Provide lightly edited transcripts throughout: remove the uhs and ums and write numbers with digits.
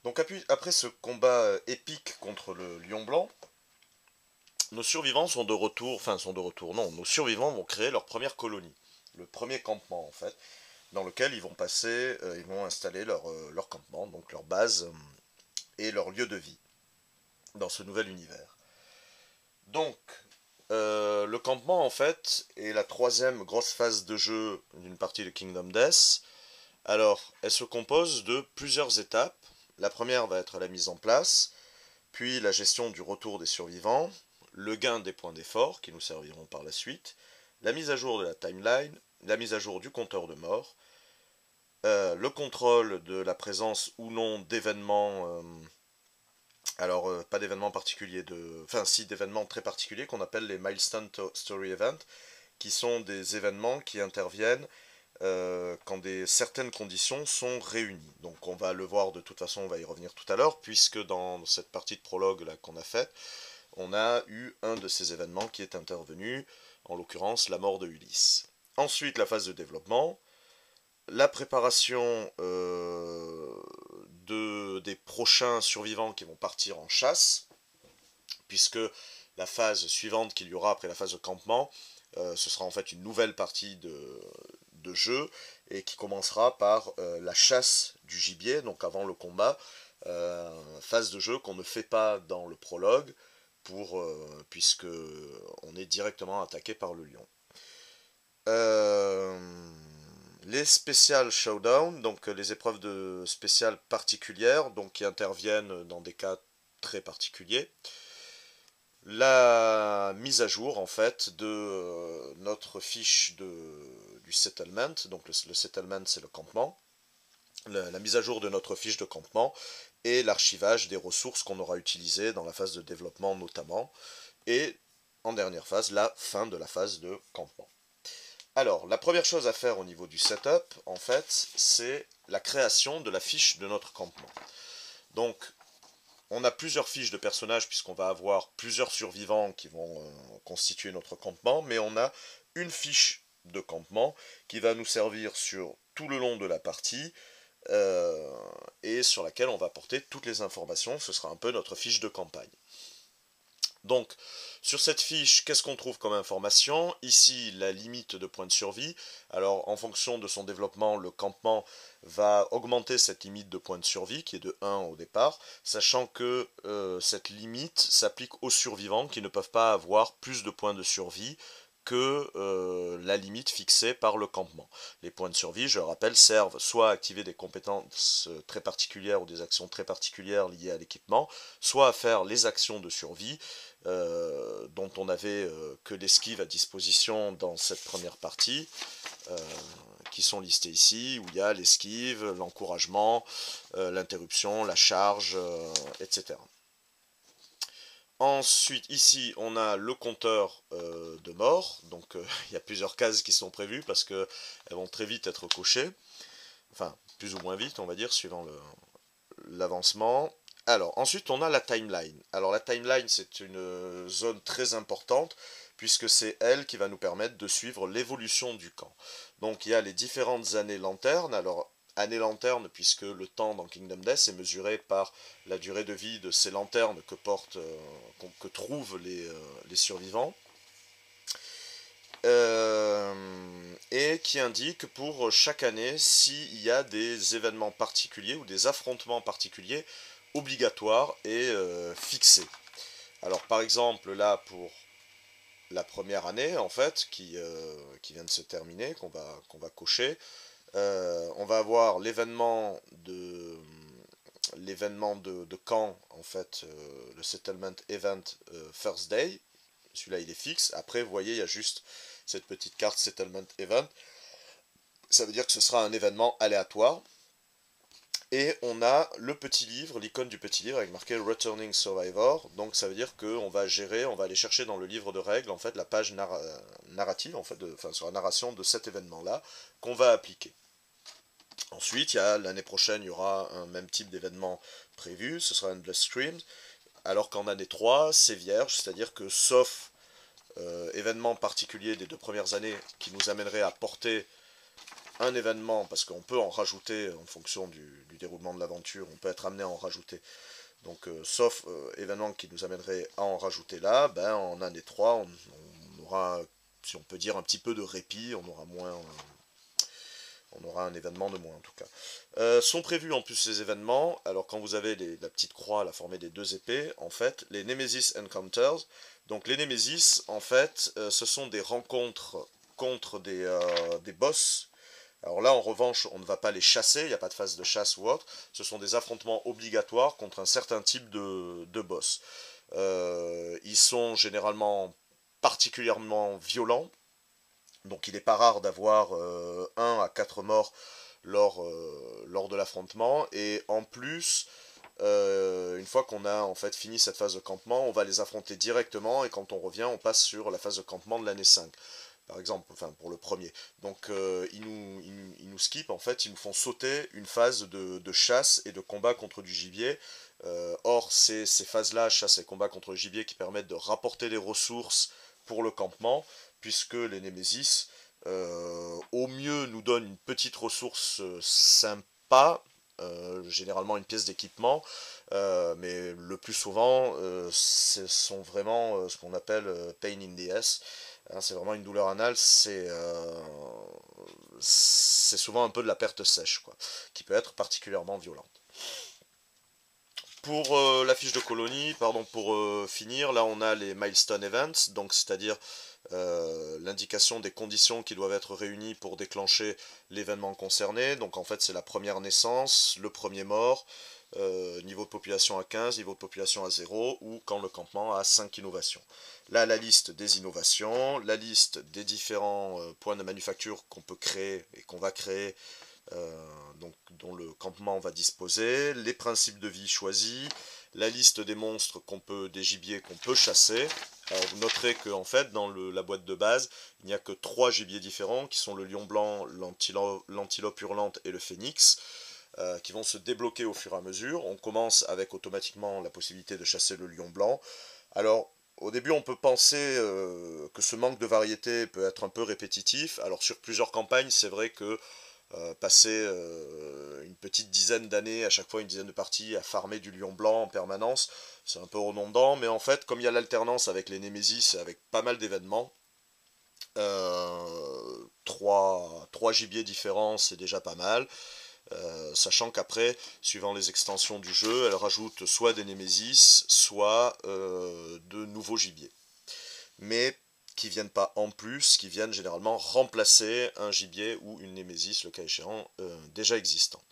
Donc après ce combat épique contre le Lion Blanc, nos survivants sont de retour, enfin sont de retour, non, nos survivants vont créer leur première colonie, le premier campement en fait, dans lequel ils vont passer, ils vont installer leur campement, donc leur base et leur lieu de vie dans ce nouvel univers. Donc, le campement en fait est la troisième grosse phase de jeu d'une partie de Kingdom Death. Alors, elle se compose de plusieurs étapes. La première va être la mise en place, puis la gestion du retour des survivants, le gain des points d'effort qui nous serviront par la suite, la mise à jour de la timeline, la mise à jour du compteur de mort, le contrôle de la présence ou non d'événements, pas d'événements particuliers, enfin si d'événements très particuliers qu'on appelle les Milestone Story Events, qui sont des événements qui interviennent quand certaines conditions sont réunies. Donc on va le voir de toute façon, on va y revenir tout à l'heure, puisque dans cette partie de prologue là qu'on a faite, on a eu un de ces événements qui est intervenu, en l'occurrence la mort de Ulysse. Ensuite, la phase de développement, la préparation des prochains survivants qui vont partir en chasse, puisque la phase suivante qu'il y aura après la phase de campement, ce sera en fait une nouvelle partie de jeu et qui commencera par la chasse du gibier, donc avant le combat, phase de jeu qu'on ne fait pas dans le prologue puisque on est directement attaqué par le lion. Les Special Showdown, donc les épreuves de spéciales particulières, donc qui interviennent dans des cas très particuliers. La mise à jour en fait de notre fiche du settlement, donc le settlement c'est le campement, la mise à jour de notre fiche de campement et l'archivage des ressources qu'on aura utilisées dans la phase de développement notamment, et en dernière phase, la fin de la phase de campement. Alors, la première chose à faire au niveau du setup, en fait, c'est la création de la fiche de notre campement. Donc, on a plusieurs fiches de personnages puisqu'on va avoir plusieurs survivants qui vont constituer notre campement, mais on a une fiche de campement qui va nous servir sur tout le long de la partie et sur laquelle on va porter toutes les informations. Ce sera un peu notre fiche de campagne. Donc, sur cette fiche, qu'est-ce qu'on trouve comme information? Ici, la limite de points de survie. Alors, en fonction de son développement, le campement va augmenter cette limite de points de survie, qui est de 1 au départ, sachant que cette limite s'applique aux survivants qui ne peuvent pas avoir plus de points de survie que la limite fixée par le campement. Les points de survie, je le rappelle, servent soit à activer des compétences très particulières ou des actions très particulières liées à l'équipement, soit à faire les actions de survie dont on n'avait que l'esquive à disposition dans cette première partie, euh, qui sont listées ici, où il y a l'esquive, l'encouragement, l'interruption, la charge, etc. Ensuite, ici, on a le compteur de mort. Donc, il y a plusieurs cases qui sont prévues parce qu'elles vont très vite être cochées. Enfin, plus ou moins vite, on va dire, suivant l'avancement. Alors, ensuite, on a la timeline. Alors, la timeline, c'est une zone très importante, puisque c'est elle qui va nous permettre de suivre l'évolution du camp. Donc, il y a les différentes années lanternes. Alors, années lanternes, puisque le temps dans Kingdom Death est mesuré par la durée de vie de ces lanternes que trouvent les survivants. Et qui indique pour chaque année s'il y a des événements particuliers ou des affrontements particuliers obligatoires et fixés. Alors par exemple là pour la première année en fait qui vient de se terminer, qu'on va cocher, on va avoir l'événement de camp en fait, le settlement event first day. Celui-là il est fixe. Après vous voyez il y a juste cette petite carte settlement event. Ça veut dire que ce sera un événement aléatoire. Et on a le petit livre, l'icône du petit livre avec marqué Returning Survivor. Donc ça veut dire qu'on va gérer, on va aller chercher dans le livre de règles en fait la page narrative, en fait, sur la narration de cet événement-là qu'on va appliquer. Ensuite, l'année prochaine, il y aura un même type d'événement prévu, ce sera Endless Screams. Alors qu'en année 3, c'est vierge, c'est-à-dire que sauf événement particulier des 2 premières années qui nous amènerait à porter un événement, parce qu'on peut en rajouter en fonction du déroulement de l'aventure, on peut être amené à en rajouter. Donc, sauf événement qui nous amènerait à en rajouter là, ben, en un des trois, on aura, si on peut dire, un petit peu de répit, on aura moins, on aura un événement de moins en tout cas. Sont prévus en plus ces événements, alors quand vous avez la petite croix à la formée des deux épées, en fait, les Nemesis Encounters, donc les Nemesis, en fait, ce sont des rencontres contre des boss. Alors là, en revanche, on ne va pas les chasser, il n'y a pas de phase de chasse ou autre, ce sont des affrontements obligatoires contre un certain type de boss. Ils sont généralement particulièrement violents, donc il n'est pas rare d'avoir 1 à 4 morts lors de l'affrontement, et en plus, une fois qu'on a en fait fini cette phase de campement, on va les affronter directement, et quand on revient, on passe sur la phase de campement de l'année 5 par exemple, enfin pour le premier. Donc ils nous skippent, en fait, ils nous font sauter une phase de chasse et de combat contre du gibier. Or, ces phases-là, chasse et combat contre le gibier, qui permettent de rapporter des ressources pour le campement, puisque les Némésis, au mieux, nous donnent une petite ressource sympa, généralement une pièce d'équipement, mais le plus souvent, ce sont vraiment ce qu'on appelle pain in the ass. Hein, c'est vraiment une douleur anale, c'est souvent un peu de la perte sèche, quoi, qui peut être particulièrement violente. Pour la fiche de colonie, pardon, pour finir, là on a les milestone events, donc c'est-à-dire l'indication des conditions qui doivent être réunies pour déclencher l'événement concerné. Donc en fait c'est la première naissance, le premier mort, niveau de population à 15, niveau de population à 0, ou quand le campement a 5 innovations. Là la liste des innovations, la liste des différents points de manufacture qu'on peut créer et qu'on va créer, donc, dont le campement va disposer, les principes de vie choisis, la liste des monstres des gibiers qu'on peut chasser. Alors vous noterez que en fait dans la boîte de base, il n'y a que 3 gibiers différents qui sont le lion blanc, l'antilope hurlante et le phénix, qui vont se débloquer au fur et à mesure. On commence avec automatiquement la possibilité de chasser le lion blanc. Alors au début, on peut penser que ce manque de variété peut être un peu répétitif. Alors sur plusieurs campagnes, c'est vrai que passer une petite dizaine d'années, à chaque fois une dizaine de parties, à farmer du lion blanc en permanence, c'est un peu redondant, mais en fait, comme il y a l'alternance avec les Némésis, avec pas mal d'événements, trois gibiers différents, c'est déjà pas mal. Sachant qu'après, suivant les extensions du jeu, elle rajoute soit des Némésis, soit de nouveaux gibiers. Mais qui viennent pas en plus, qui viennent généralement remplacer un gibier ou une némésis, le cas échéant, déjà existant.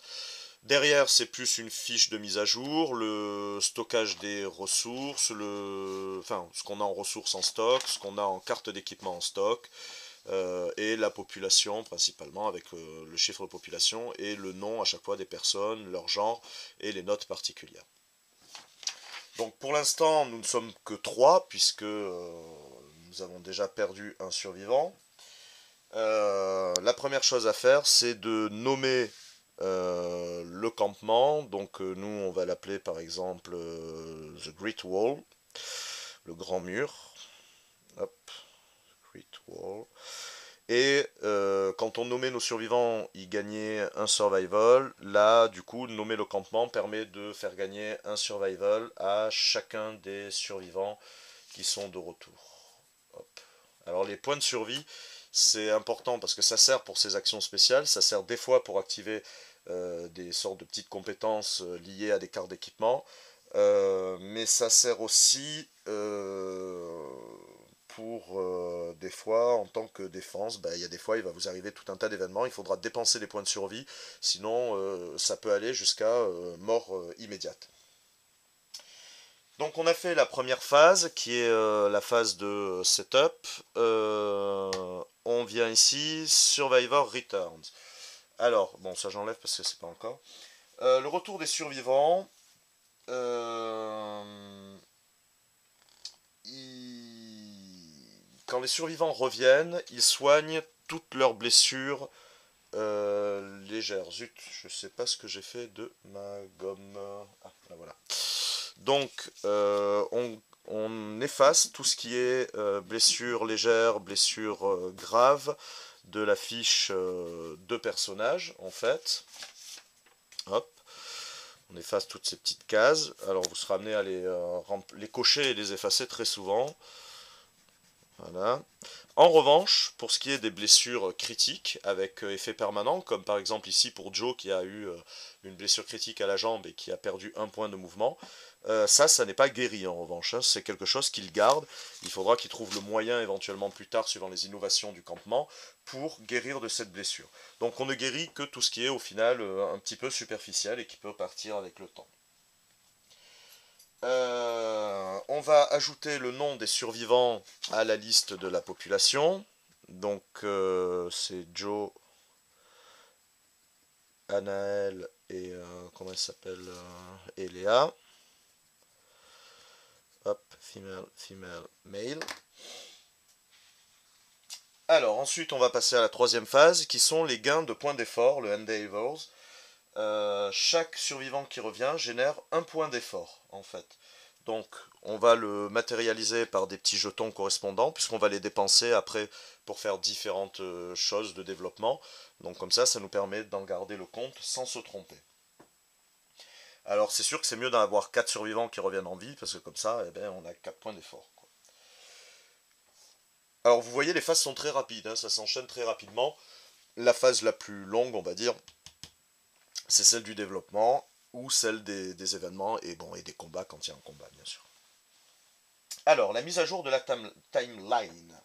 Derrière, c'est plus une fiche de mise à jour, le stockage des ressources, ce qu'on a en ressources en stock, ce qu'on a en carte d'équipement en stock, et la population principalement, avec le chiffre de population et le nom à chaque fois des personnes, leur genre et les notes particulières. Donc pour l'instant, nous ne sommes que 3, puisque nous avons déjà perdu un survivant. La première chose à faire, c'est de nommer le campement. Donc nous, on va l'appeler par exemple The Great Wall, le grand mur. Hop, Great Wall. Et quand on nommait nos survivants, ils gagnaient un survival. Là, du coup, nommer le campement permet de faire gagner un survival à chacun des survivants qui sont de retour. Hop. Alors les points de survie, c'est important parce que ça sert pour ces actions spéciales, ça sert des fois pour activer des sortes de petites compétences liées à des cartes d'équipement, mais ça sert aussi pour des fois en tant que défense. Il y a des fois il va vous arriver tout un tas d'événements, il faudra dépenser des points de survie, sinon ça peut aller jusqu'à mort immédiate. Donc on a fait la première phase qui est la phase de setup. On vient ici, Survivor Returns. Alors, bon ça j'enlève parce que c'est pas encore. Le retour des survivants. Quand les survivants reviennent, ils soignent toutes leurs blessures légères. Zut, je sais pas ce que j'ai fait de ma gomme. Ah, là voilà. Donc, on efface tout ce qui est blessures légères, blessures graves de la fiche de personnage, en fait. Hop. On efface toutes ces petites cases. Alors vous serez amené à les cocher et les effacer très souvent. Voilà. En revanche, pour ce qui est des blessures critiques avec effet permanent, comme par exemple ici pour Joe qui a eu une blessure critique à la jambe et qui a perdu un point de mouvement, ça n'est pas guéri en revanche, hein. C'est quelque chose qu'il garde. Il faudra qu'il trouve le moyen éventuellement plus tard, suivant les innovations du campement, pour guérir de cette blessure. Donc on ne guérit que tout ce qui est au final un petit peu superficiel et qui peut partir avec le temps. On va ajouter le nom des survivants à la liste de la population. Donc c'est Joe, Anaël et comment elle s'appelle et Léa. Hop, female, female, male. Alors ensuite on va passer à la troisième phase qui sont les gains de points d'effort, le endeavors. Chaque survivant qui revient génère un point d'effort en fait. Donc on va le matérialiser par des petits jetons correspondants puisqu'on va les dépenser après pour faire différentes choses de développement. Donc comme ça nous permet d'en garder le compte sans se tromper. Alors c'est sûr que c'est mieux d'en avoir 4 survivants qui reviennent en vie parce que comme ça eh ben, on a 4 points d'effort. Alors vous voyez les phases sont très rapides, hein, ça s'enchaîne très rapidement. La phase la plus longue on va dire c'est celle du développement ou celle des événements et, bon, et des combats quand il y a un combat, bien sûr. Alors, la mise à jour de la timeline.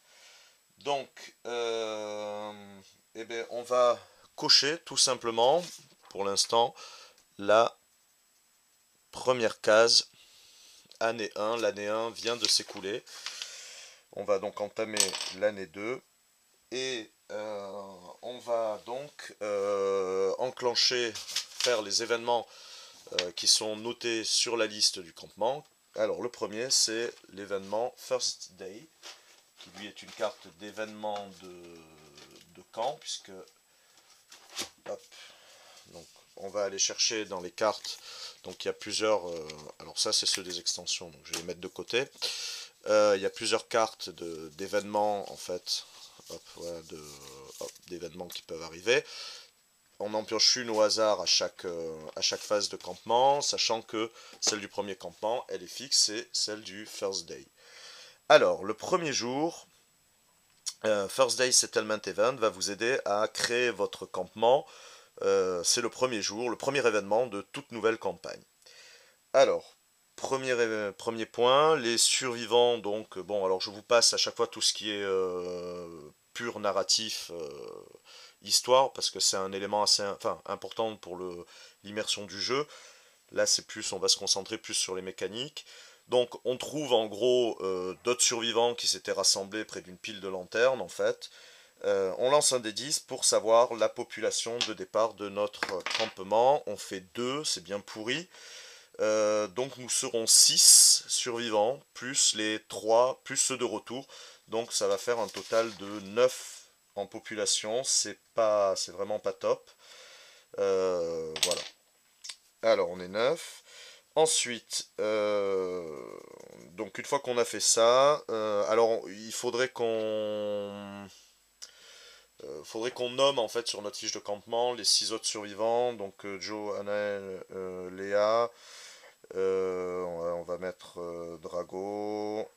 Donc, eh bien, on va cocher tout simplement, pour l'instant, la première case, année 1. L'année 1 vient de s'écouler. On va donc entamer l'année 2. Et on va donc enclencher, faire les événements qui sont notés sur la liste du campement. Alors le premier c'est l'événement First Day, qui lui est une carte d'événement de camp, puisque hop, donc on va aller chercher dans les cartes, donc il y a plusieurs, alors ça c'est ceux des extensions, donc je vais les mettre de côté. Il y a plusieurs cartes d'événements en fait, voilà, d'événements qui peuvent arriver. On en pioche une au hasard à chaque phase de campement, sachant que celle du premier campement, elle est fixe, c'est celle du First Day. Alors, le premier jour, First Day Settlement Event va vous aider à créer votre campement. C'est le premier jour, le premier événement de toute nouvelle campagne. Alors, premier point, les survivants, donc, bon, alors je vous passe à chaque fois tout ce qui est pur narratif, histoire, parce que c'est un élément assez important pour l'immersion du jeu. Là, c'est plus, on va se concentrer plus sur les mécaniques. Donc, on trouve en gros d'autres survivants qui s'étaient rassemblés près d'une pile de lanternes, en fait. On lance un des 10 pour savoir la population de départ de notre campement. On fait 2, c'est bien pourri. Donc nous serons 6 survivants, plus les 3, plus ceux de retour. Donc ça va faire un total de 9 en population. C'est vraiment pas top. Voilà. Alors on est 9. Ensuite, donc une fois qu'on a fait ça, alors il faudrait qu'on nomme en fait sur notre fiche de campement les 6 autres survivants, donc Joe, Anaël, Léa, on va mettre Drago,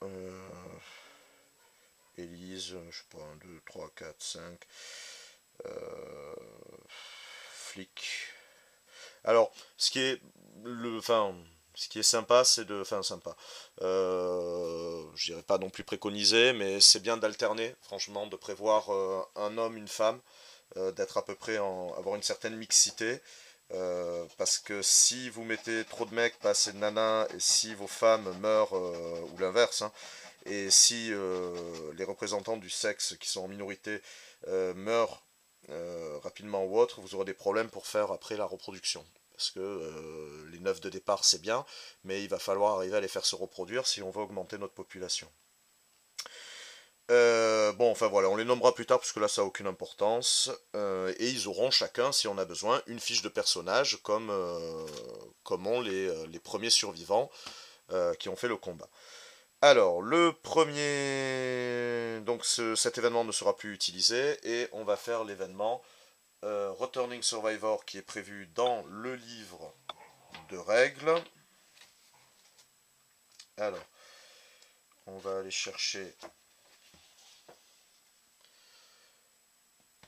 Élise, je sais pas, 1, 2, 3, 4, 5, Flic. Alors, ce qui est sympa, c'est de, sympa. Je dirais pas non plus préconisé, mais c'est bien d'alterner, franchement, de prévoir un homme, une femme, d'être à peu près avoir une certaine mixité. Parce que si vous mettez trop de mecs, pas assez de nanas, et si vos femmes meurent, ou l'inverse, hein, et si les représentants du sexe qui sont en minorité meurent rapidement ou autre, vous aurez des problèmes pour faire après la reproduction. Parce que les 9 de départ c'est bien, mais il va falloir arriver à les faire se reproduire si on veut augmenter notre population. Bon, enfin voilà, on les nommera plus tard parce que là ça n'a aucune importance. Et ils auront chacun, si on a besoin, une fiche de personnage comme, ont les premiers survivants qui ont fait le combat. Alors, le premier, donc cet événement ne sera plus utilisé et on va faire l'événement Returning Survivor qui est prévu dans le livre de règles. Alors, on va aller chercher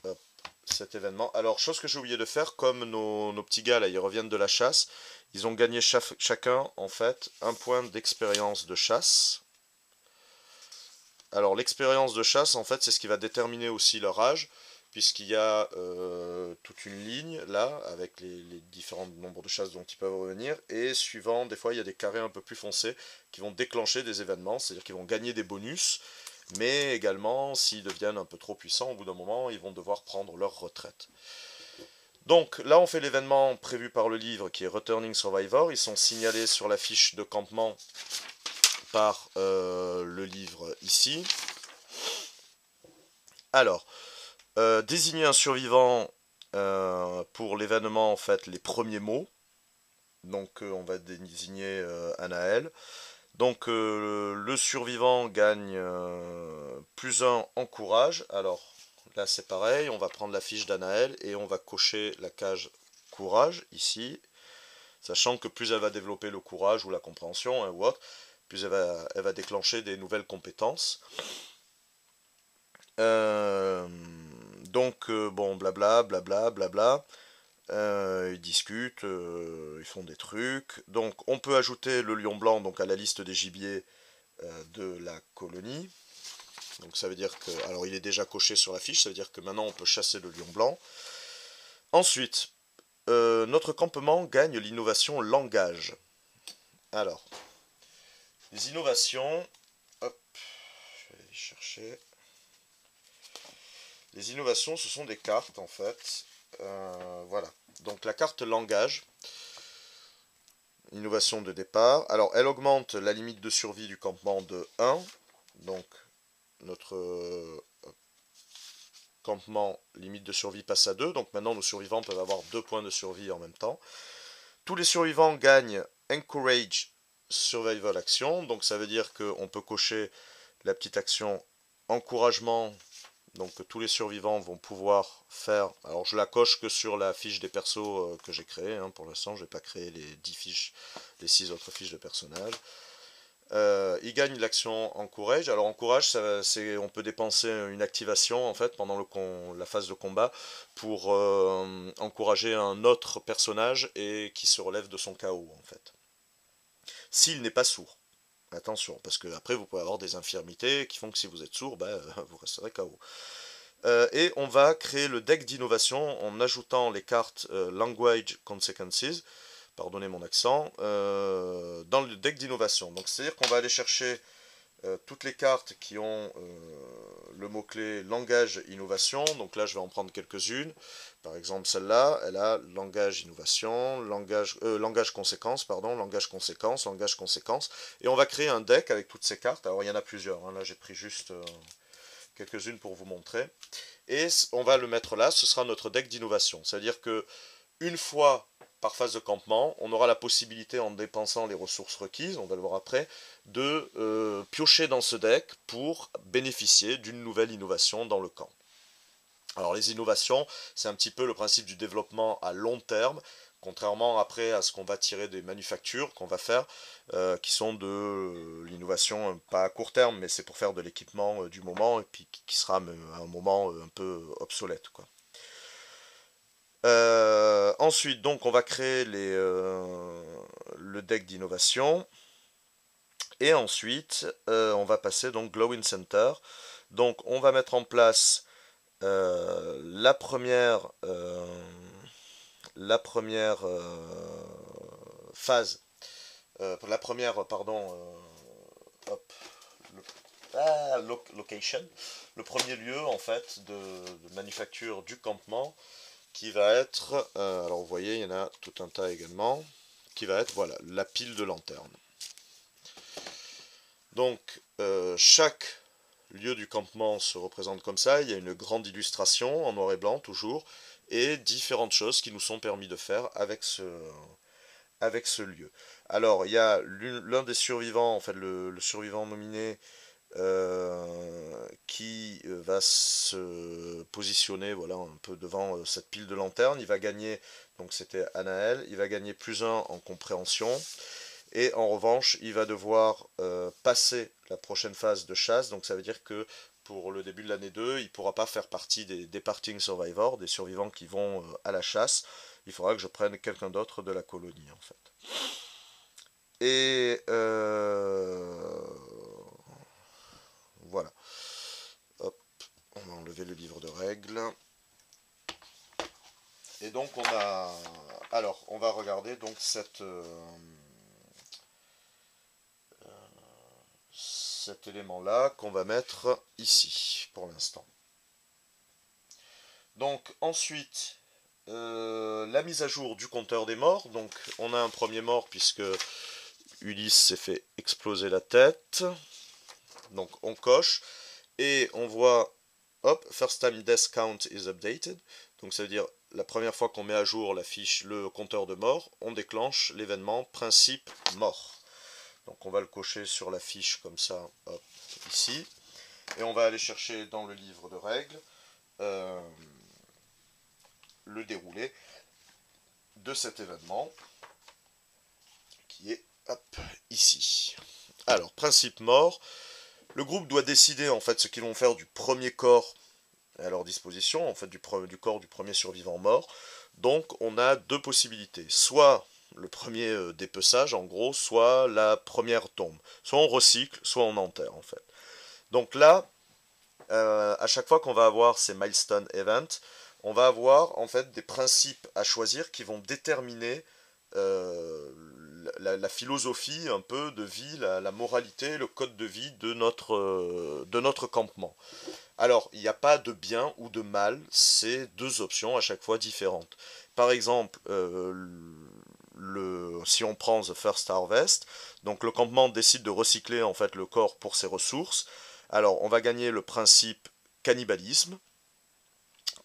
hop, cet événement. Alors, chose que j'ai oublié de faire, comme nos petits gars là, ils reviennent de la chasse, ils ont gagné chacun en fait un point d'expérience de chasse. Alors, l'expérience de chasse en fait, c'est ce qui va déterminer aussi leur âge, puisqu'il y a toute une ligne là avec les différents nombres de chasses dont ils peuvent revenir, et suivant, des fois il y a des carrés un peu plus foncés qui vont déclencher des événements, c'est-à-dire qu'ils vont gagner des bonus, mais également s'ils deviennent un peu trop puissants, au bout d'un moment ils vont devoir prendre leur retraite. Donc là on fait l'événement prévu par le livre qui est Returning Survivor, ils sont signalés sur la fiche de campement par le livre ici. Alors, désigner un survivant pour l'événement, en fait, les premiers mots. Donc, on va désigner Anaël. Donc, le survivant gagne plus un en courage. Alors, là, c'est pareil. On va prendre la fiche d'Anaël et on va cocher la case courage ici. Sachant que plus elle va développer le courage ou la compréhension hein, ou autre, plus elle va déclencher des nouvelles compétences. Euh, donc, bon, blabla, blabla, blabla. Ils discutent, ils font des trucs. Donc, on peut ajouter le lion blanc donc, à la liste des gibiers de la colonie. Donc, ça veut dire que. Alors, il est déjà coché sur la fiche, ça veut dire que maintenant on peut chasser le lion blanc. Ensuite, notre campement gagne l'innovation langage. Alors, les innovations. Hop, je vais aller chercher. Les innovations, ce sont des cartes en fait. Voilà. Donc la carte langage, innovation de départ. Alors elle augmente la limite de survie du campement de 1. Donc notre campement limite de survie passe à 2. Donc maintenant nos survivants peuvent avoir 2 points de survie en même temps. Tous les survivants gagnent Encourage Survival Action. Donc ça veut dire qu'on peut cocher la petite action encouragement. Donc tous les survivants vont pouvoir faire. Alors je la coche que sur la fiche des persos que j'ai créé. Hein, pour l'instant, je vais pas créer les 10 fiches, les 6 autres fiches de personnages. Ils gagnent l'action Encourage. Alors Encourage, on peut dépenser une activation en fait pendant la phase de combat pour encourager un autre personnage et qui se relève de son KO en fait. S'il n'est pas sourd. Attention, parce que après vous pouvez avoir des infirmités qui font que si vous êtes sourd, bah, vous resterez KO. Et on va créer le deck d'innovation en ajoutant les cartes Language Consequences, pardonnez mon accent, dans le deck d'innovation. Donc c'est-à-dire qu'on va aller chercher toutes les cartes qui ont le mot-clé langage innovation. Donc là je vais en prendre quelques-unes. Par exemple celle-là, elle a langage innovation, langage conséquence, pardon, langage conséquence, langage conséquence. Et on va créer un deck avec toutes ces cartes. Alors il y en a plusieurs, hein. Là j'ai pris juste quelques-unes pour vous montrer. Et on va le mettre là, ce sera notre deck d'innovation. C'est-à-dire que une fois par phase de campement, on aura la possibilité, en dépensant les ressources requises, on va le voir après, de piocher dans ce deck pour bénéficier d'une nouvelle innovation dans le camp. Alors les innovations, c'est un petit peu le principe du développement à long terme, contrairement après à ce qu'on va tirer des manufactures qu'on va faire, qui sont de l'innovation pas à court terme, mais c'est pour faire de l'équipement du moment, et puis qui sera à un moment un peu obsolète, quoi. Ensuite, donc, on va créer le deck d'innovation. Et ensuite, on va passer donc Glowing Center. Donc, on va mettre en place la première phase, la première, pardon, hop, location, le premier lieu en fait de manufacture du campement qui va être, alors vous voyez, il y en a tout un tas également, qui va être, voilà, la pile de lanternes. Donc, chaque lieu du campement se représente comme ça, il y a une grande illustration en noir et blanc toujours, et différentes choses qui nous sont permis de faire avec avec ce lieu. Alors, il y a l'un des survivants, en fait, le survivant nominé, qui va se positionner, voilà, un peu devant cette pile de lanternes. Il va gagner, donc c'était Anaël, il va gagner +1 en compréhension. Et en revanche, il va devoir passer la prochaine phase de chasse. Donc ça veut dire que pour le début de l'année 2, il ne pourra pas faire partie des Departing Survivors, des survivants qui vont à la chasse. Il faudra que je prenne quelqu'un d'autre de la colonie, en fait. Et voilà. Hop, on va enlever le livre de règles. Et donc on a... Alors, on va regarder donc cet élément-là qu'on va mettre ici, pour l'instant. Donc ensuite, la mise à jour du compteur des morts. Donc on a un premier mort puisque Ulysse s'est fait exploser la tête. Donc on coche et on voit, hop, first time death count is updated. Donc ça veut dire la première fois qu'on met à jour la fiche, le compteur de mort, on déclenche l'événement principe mort. Donc on va le cocher sur la fiche comme ça, hop, ici. Et on va aller chercher dans le livre de règles le déroulé de cet événement qui est, hop, ici. Alors, principe mort. Le groupe doit décider en fait ce qu'ils vont faire du premier corps à leur disposition, en fait du corps du premier survivant mort. Donc on a deux possibilités. Soit le premier dépeçage en gros, soit la première tombe. Soit on recycle, soit on enterre en fait. Donc là, à chaque fois qu'on va avoir ces milestone events, on va avoir en fait des principes à choisir qui vont déterminer la philosophie un peu de vie, la moralité, le code de vie de notre campement. Alors, il n'y a pas de bien ou de mal, c'est deux options à chaque fois différentes. Par exemple, si on prend The First Harvest, donc le campement décide de recycler en fait le corps pour ses ressources. Alors, on va gagner le principe cannibalisme,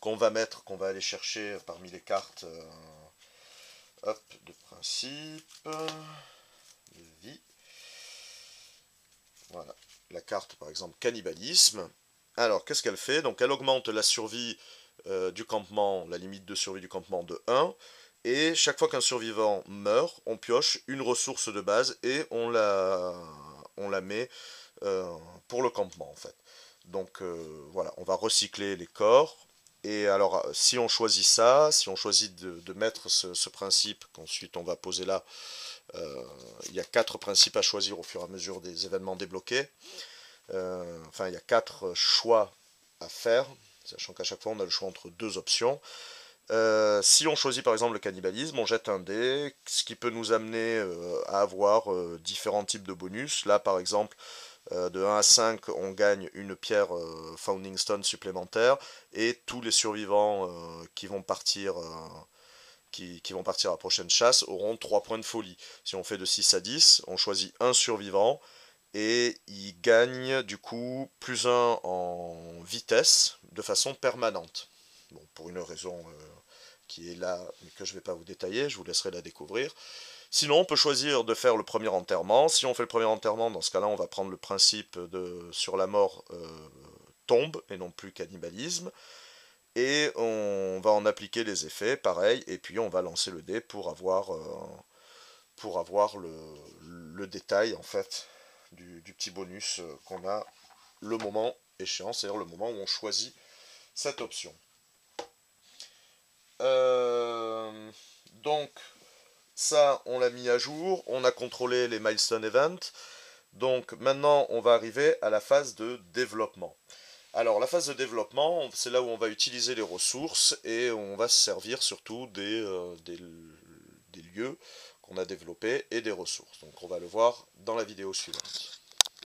qu'on va aller chercher parmi les cartes hop, de principe, de vie. Voilà, la carte par exemple cannibalisme. Alors, qu'est-ce qu'elle fait? Donc, elle augmente la survie du campement, la limite de survie du campement de 1. Et chaque fois qu'un survivant meurt, on pioche une ressource de base et on la met pour le campement en fait. Donc voilà, on va recycler les corps. Et alors, si on choisit ça, si on choisit de mettre ce principe qu'ensuite on va poser là, il y a 4 principes à choisir au fur et à mesure des événements débloqués. Enfin, il y a 4 choix à faire, sachant qu'à chaque fois on a le choix entre deux options. Si on choisit par exemple le cannibalisme, on jette un dé, ce qui peut nous amener à avoir différents types de bonus. Là par exemple, de 1 à 5, on gagne une pierre Founding Stone supplémentaire, et tous les survivants qui vont partir à la prochaine chasse auront 3 points de folie. Si on fait de 6 à 10, on choisit un survivant, et il gagne du coup +1 en vitesse de façon permanente. Bon, pour une raison qui est là, mais que je ne vais pas vous détailler, je vous laisserai la découvrir. Sinon, on peut choisir de faire le premier enterrement. Si on fait le premier enterrement, dans ce cas-là, on va prendre le principe de sur la mort tombe, et non plus cannibalisme. Et on va en appliquer les effets, pareil, et puis on va lancer le dé pour avoir le détail, en fait, du petit bonus qu'on a le moment échéant, c'est-à-dire le moment où on choisit cette option. Donc, ça, on l'a mis à jour, on a contrôlé les milestone events. Donc maintenant, on va arriver à la phase de développement. Alors, la phase de développement, c'est là où on va utiliser les ressources et on va se servir surtout des lieux qu'on a développés et des ressources. Donc, on va le voir dans la vidéo suivante.